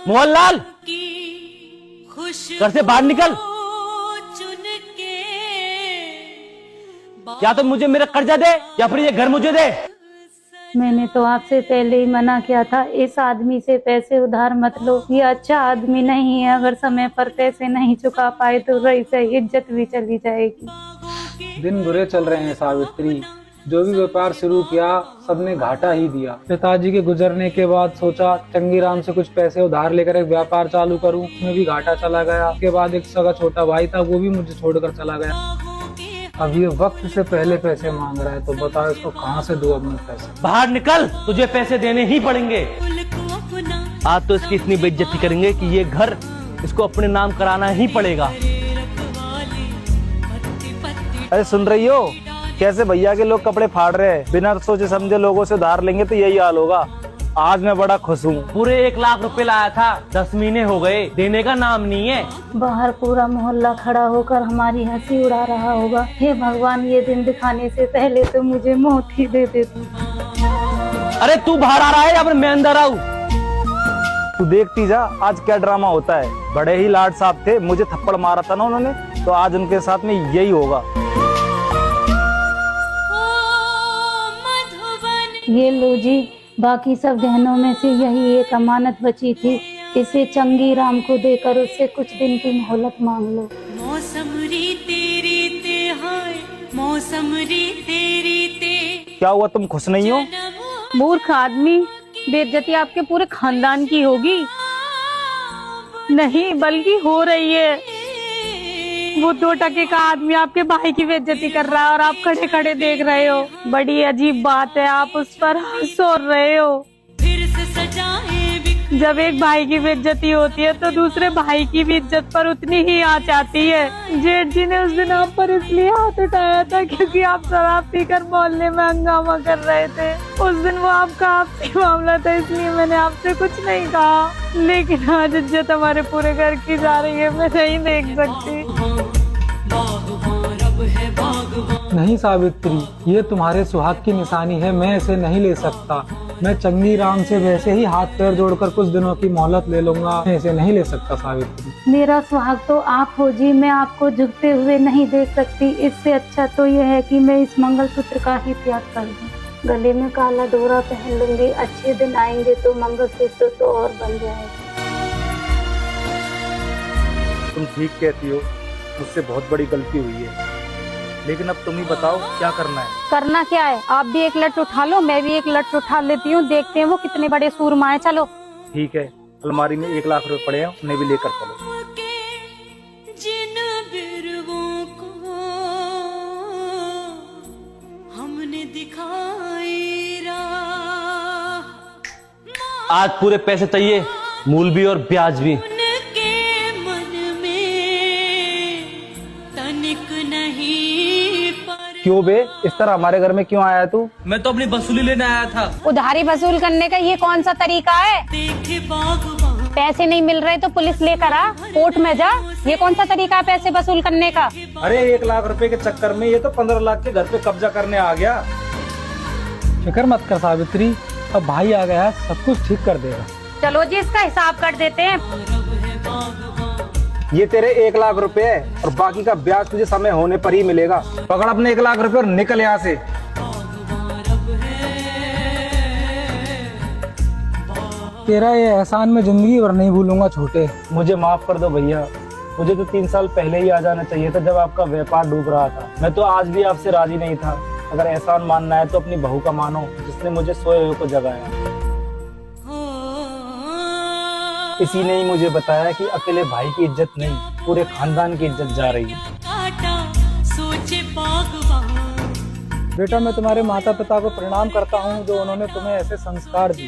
मोहनलाल, घर से बाहर निकल। या तो मुझे मेरा कर्जा दे या फिर ये घर मुझे दे। मैंने तो आपसे पहले ही मना किया था, इस आदमी से पैसे उधार मत लो, ये अच्छा आदमी नहीं है। अगर समय पर पैसे नहीं चुका पाए तो रही सही इज्जत भी चली जाएगी। दिन बुरे चल रहे हैं सावित्री, जो भी व्यापार शुरू किया सबने घाटा ही दिया। पिताजी के गुजरने के बाद सोचा चंगीराम से कुछ पैसे उधार लेकर एक व्यापार चालू करूं, उसमें भी घाटा चला गया। उसके बाद एक सगा छोटा भाई था, वो भी मुझे छोड़कर चला गया। अब ये वक्त से पहले पैसे मांग रहा है, तो बताओ इसको कहाँ से दूं अपने पैसे। बाहर निकल, तुझे पैसे देने ही पड़ेंगे। आज तो इसकी इतनी बेइज्जती करेंगे कि ये घर इसको अपने नाम कराना ही पड़ेगा। अरे सुन रही हो, कैसे भैया के लोग कपड़े फाड़ रहे हैं। बिना सोचे समझे लोगों से उधार लेंगे तो यही हाल होगा। आज मैं बड़ा खुश हूँ। पूरे 1 लाख रुपए लाया था, 10 महीने हो गए, देने का नाम नहीं है। बाहर पूरा मोहल्ला खड़ा होकर हमारी हंसी उड़ा रहा होगा। हे भगवान, ये दिन दिखाने से पहले तो मुझे मौत ही दे दे तू। अरे तू बाहर आ रहा है या फिर मैं अंदर आऊँ? तू देखती जा आज क्या ड्रामा होता है। बड़े ही लाड साहब थे, मुझे थप्पड़ मारा था ना उन्होंने, तो आज उनके साथ में यही होगा। ये लो जी, बाकी सब गहनों में से यही एक अमानत बची थी, इसे चंगीराम को देकर उससे कुछ दिन की मोहलत मांग लो। क्या हुआ, तुम खुश नहीं हो? मूर्ख आदमी, बेइज्जती आपके पूरे खानदान की होगी। नहीं बल्कि हो रही है। वो 2 टके का आदमी आपके भाई की बेइज्जती कर रहा है और आप खड़े खड़े देख रहे हो। बड़ी अजीब बात है, आप उस पर हंस रहे हो। फिर से सजाए। जब एक भाई की बेइज्जती होती है तो दूसरे भाई की भी इज्जत पर उतनी ही आंच आती है। जेठ जी ने उस दिन आप पर इसलिए हाथ उठाया था क्योंकि आप शराब पीकर मोहल्ले में हंगामा कर रहे थे। उस दिन वो आपका आपसी मामला था, इसलिए मैंने आपसे कुछ नहीं कहा। लेकिन आज इज्जत हमारे पूरे घर की जा रही है, मैं नहीं देख सकती। नहीं सावित्री, ये तुम्हारे सुहाग की निशानी है, मैं इसे नहीं ले सकता। मैं चंगीराम से वैसे ही हाथ पैर जोड़कर कुछ दिनों की मोहलत ले लूंगा, मैं इसे नहीं ले सकता सावित्री। मेरा सुहाग तो आप हो जी, मैं आपको झुकते हुए नहीं देख सकती। इससे अच्छा तो यह है कि मैं इस मंगलसूत्र का ही त्याग कर दूं। गले में काला डोरा पहन लूंगी, अच्छे दिन आएंगे तो मंगलसूत्र तो और बन जाएगा। तुम ठीक कहती हो, मुझसे बहुत बड़ी गलती हुई है, लेकिन अब तुम ही बताओ क्या करना है। करना क्या है, आप भी एक लट उठा लो, मैं भी एक लट उठा लेती हूँ, देखते हैं वो कितने बड़े सूरमा है। चलो ठीक है, अलमारी में 1 लाख रुपए पड़े हैं, उन्हें भी लेकर चलो। आज पूरे पैसे चाहिए, मूल भी और ब्याज भी। क्यों बे, इस तरह हमारे घर में क्यों आया तू? मैं तो अपनी वसूली लेने आया था। उधारी वसूल करने का ये कौन सा तरीका है? पैसे नहीं मिल रहे तो पुलिस लेकर आ, कोर्ट में जा। ये कौन सा तरीका है पैसे वसूल करने का? अरे 1 लाख रुपए के चक्कर में ये तो 15 लाख के घर पे कब्जा करने आ गया। फिक्र मत कर सावित्री, अब भाई आ गया है, सब कुछ ठीक कर देगा। चलो जी, इसका हिसाब कर देते हैं। ये तेरे 1 लाख रुपए है और बाकी का ब्याज तुझे समय होने पर ही मिलेगा। पकड़ अपने 1 लाख रुपए और निकल यहाँ से। तेरा ये एहसान मैं जिंदगी भर नहीं भूलूंगा छोटे। मुझे माफ कर दो भैया, मुझे तो 3 साल पहले ही आ जाना चाहिए था जब आपका व्यापार डूब रहा था। मैं तो आज भी आपसे राजी नहीं था। अगर एहसान मानना है तो अपनी बहू का मानो, जिसने मुझे सोए हुए को जगाया। इसी ने ही मुझे बताया कि अकेले भाई की इज्जत नहीं, पूरे खानदान की इज्जत जा रही है। बेटा, मैं तुम्हारे माता पिता को प्रणाम करता हूँ जो उन्होंने तुम्हें ऐसे संस्कार दिए।